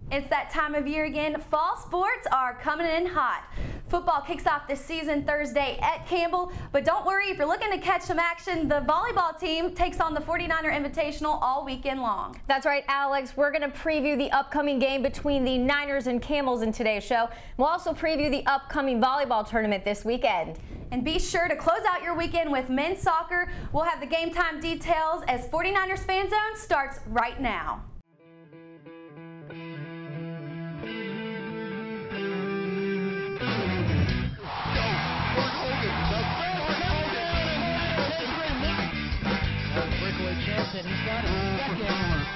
It's that time of year again. Fall sports are coming in hot. Football kicks off this season Thursday at Campbell, but don't worry, if you're looking to catch some action, the volleyball team takes on the 49er Invitational all weekend long. That's right, Alex. We're going to preview the upcoming game between the Niners and Camels in today's show. We'll also preview the upcoming volleyball tournament this weekend. And be sure to close out your weekend with men's soccer. We'll have the game time details as 49ers Fan Zone starts right now. He's got his second.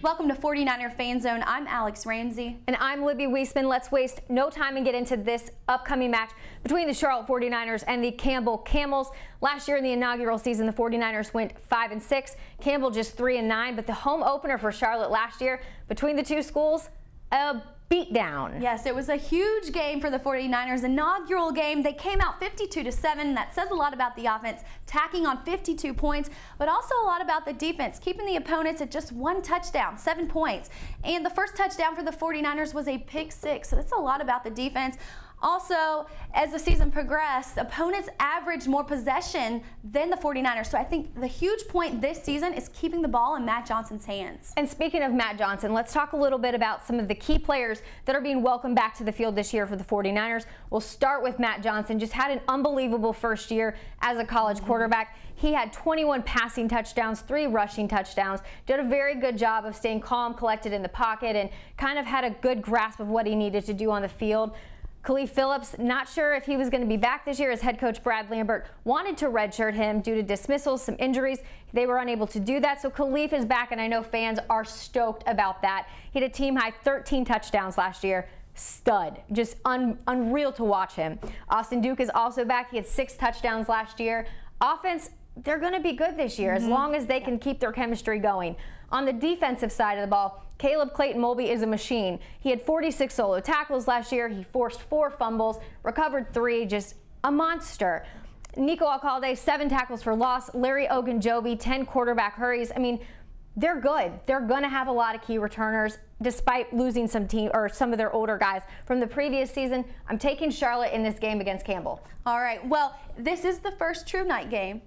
Welcome to 49er Fan Zone. I'm Alex Ramsey. And I'm Libby Weihsmann. Let's waste no time and get into this upcoming match between the Charlotte 49ers and the Campbell Camels. Last year in the inaugural season, the 49ers went 5-6, Campbell just 3-9, but the home opener for Charlotte last year between the two schools, a beatdown. Yes, it was a huge game for the 49ers, inaugural game. They came out 52-7. That says a lot about the offense, tacking on 52 points, but also a lot about the defense, keeping the opponents at just one touchdown, 7 points. And the first touchdown for the 49ers was a pick six, so that's a lot about the defense. Also, as the season progressed, opponents averaged more possession than the 49ers. So I think the huge point this season is keeping the ball in Matt Johnson's hands. And speaking of Matt Johnson, let's talk a little bit about some of the key players that are being welcomed back to the field this year for the 49ers. We'll start with Matt Johnson. Just had an unbelievable first year as a college quarterback. He had 21 passing touchdowns, 3 rushing touchdowns, did a very good job of staying calm, collected in the pocket, and kind of had a good grasp of what he needed to do on the field. Khalif Phillips, not sure if he was going to be back this year, as head coach Brad Lambert wanted to redshirt him due to dismissals, some injuries. They were unable to do that, so Khalif is back, and I know fans are stoked about that. He had a team-high 13 touchdowns last year. Stud. Just unreal to watch him. Austin Duke is also back. He had 6 touchdowns last year. Offense, they're going to be good this year as long as they can keep their chemistry going. On the defensive side of the ball, Caleb Clayton-Molby is a machine. He had 46 solo tackles last year. He forced 4 fumbles, recovered 3, just a monster. Nico Alcalde, 7 tackles for loss. Larry Ogunjobi, 10 quarterback hurries. I mean, they're good. They're going to have a lot of key returners despite losing some of their older guys from the previous season. I'm taking Charlotte in this game against Campbell. All right. Well, this is the first true night game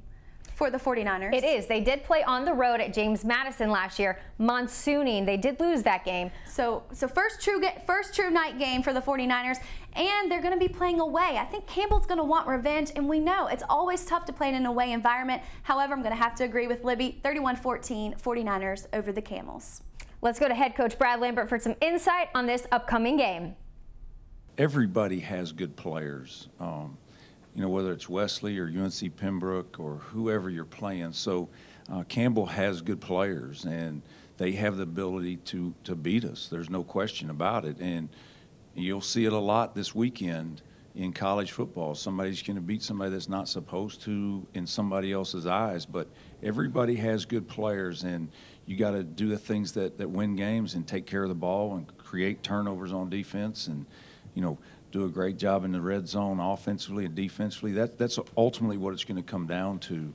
for the 49ers. It is. They did play on the road at James Madison last year, monsooning. They did lose that game. So first true night game for the 49ers, and they're going to be playing away. I think Campbell's going to want revenge, and we know it's always tough to play in an away environment. However, I'm going to have to agree with Libby, 31-14, 49ers over the Camels. Let's go to head coach Brad Lambert for some insight on this upcoming game. Everybody has good players. You know, whether it's Wesley or UNC Pembroke or whoever you're playing. So Campbell has good players, and they have the ability to beat us. There's no question about it. And you'll see it a lot this weekend in college football. Somebody's going to beat somebody that's not supposed to in somebody else's eyes. But everybody has good players, and you got to do the things that win games and take care of the ball and create turnovers on defense and, you know, do a great job in the red zone offensively and defensively. That's ultimately what it's going to come down to.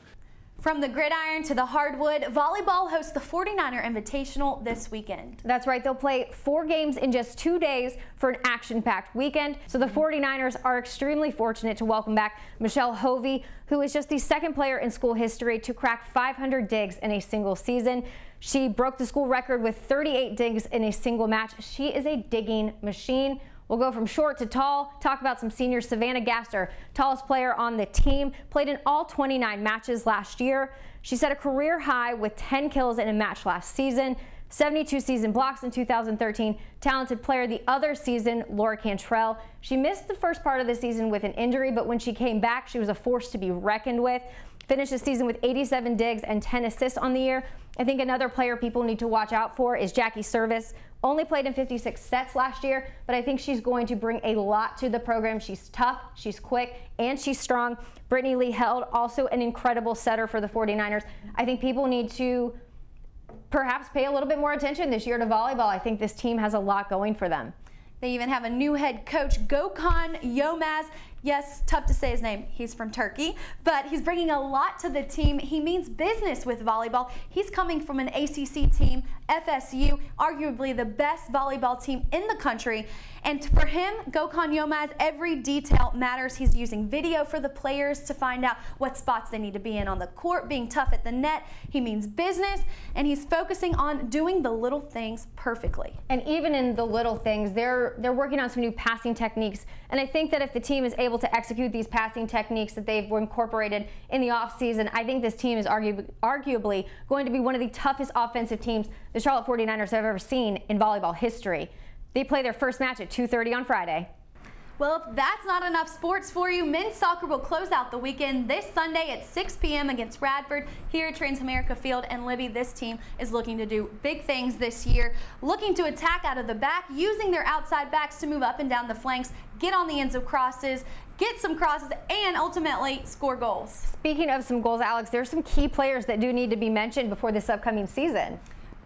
From the gridiron to the hardwood, volleyball hosts the 49er Invitational this weekend. That's right. They'll play 4 games in just 2 days for an action-packed weekend. So the 49ers are extremely fortunate to welcome back Michelle Hovey, who is just the 2nd player in school history to crack 500 digs in a single season. She broke the school record with 38 digs in a single match. She is a digging machine. We'll go from short to tall, talk about some seniors. Savannah Gaster, tallest player on the team, played in all 29 matches last year. She set a career high with 10 kills in a match last season, 72 season blocks in 2013. Talented player the other season, Laura Cantrell. She missed the first part of the season with an injury, but when she came back, she was a force to be reckoned with. Finished the season with 87 digs and 10 assists on the year. I think another player people need to watch out for is Jackie Service. Only played in 56 sets last year, but I think she's going to bring a lot to the program. She's tough, she's quick, and she's strong. Brittany Lee Held, also an incredible setter for the 49ers. I think people need to perhaps pay a little bit more attention this year to volleyball. I think this team has a lot going for them. They even have a new head coach, Gökhan Yilmaz. Yes, tough to say his name. He's from Turkey, but he's bringing a lot to the team. He means business with volleyball. He's coming from an ACC team, FSU, arguably the best volleyball team in the country. And for him, Gökhan Yilmaz, every detail matters. He's using video for the players to find out what spots they need to be in on the court, being tough at the net. He means business, and he's focusing on doing the little things perfectly. And even in the little things, they're working on some new passing techniques. And I think that if the team is able to execute these passing techniques that they've incorporated in the offseason, I think this team is arguably going to be one of the toughest offensive teams the Charlotte 49ers have ever seen in volleyball history. They play their first match at 2:30 on Friday. Well, if that's not enough sports for you, men's soccer will close out the weekend this Sunday at 6 p.m. against Radford here at Transamerica Field. And Libby, this team is looking to do big things this year, looking to attack out of the back, using their outside backs to move up and down the flanks, get on the ends of crosses, get some crosses, and ultimately score goals. Speaking of some goals, Alex, there's some key players that do need to be mentioned before this upcoming season.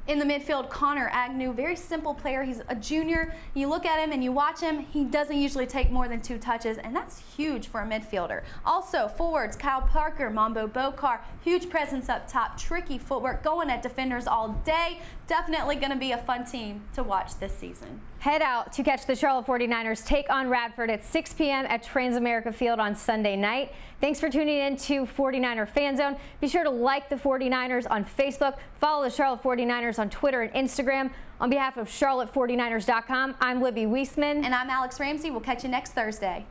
In the midfield, Connor Agnew, very simple player. He's a junior. You look at him and you watch him, he doesn't usually take more than 2 touches, and that's huge for a midfielder. Also, forwards, Kyle Parker, Mambo Bokar, huge presence up top, tricky footwork, going at defenders all day. Definitely going to be a fun team to watch this season. Head out to catch the Charlotte 49ers take on Radford at 6 p.m. at Transamerica Field on Sunday night. Thanks for tuning in to 49er Fan Zone. Be sure to like the 49ers on Facebook, follow the Charlotte 49ers on Twitter and Instagram. On behalf of CharlotteForty9ers.com, I'm Libby Weihsmann. And I'm Alex Ramsey. We'll catch you next Thursday.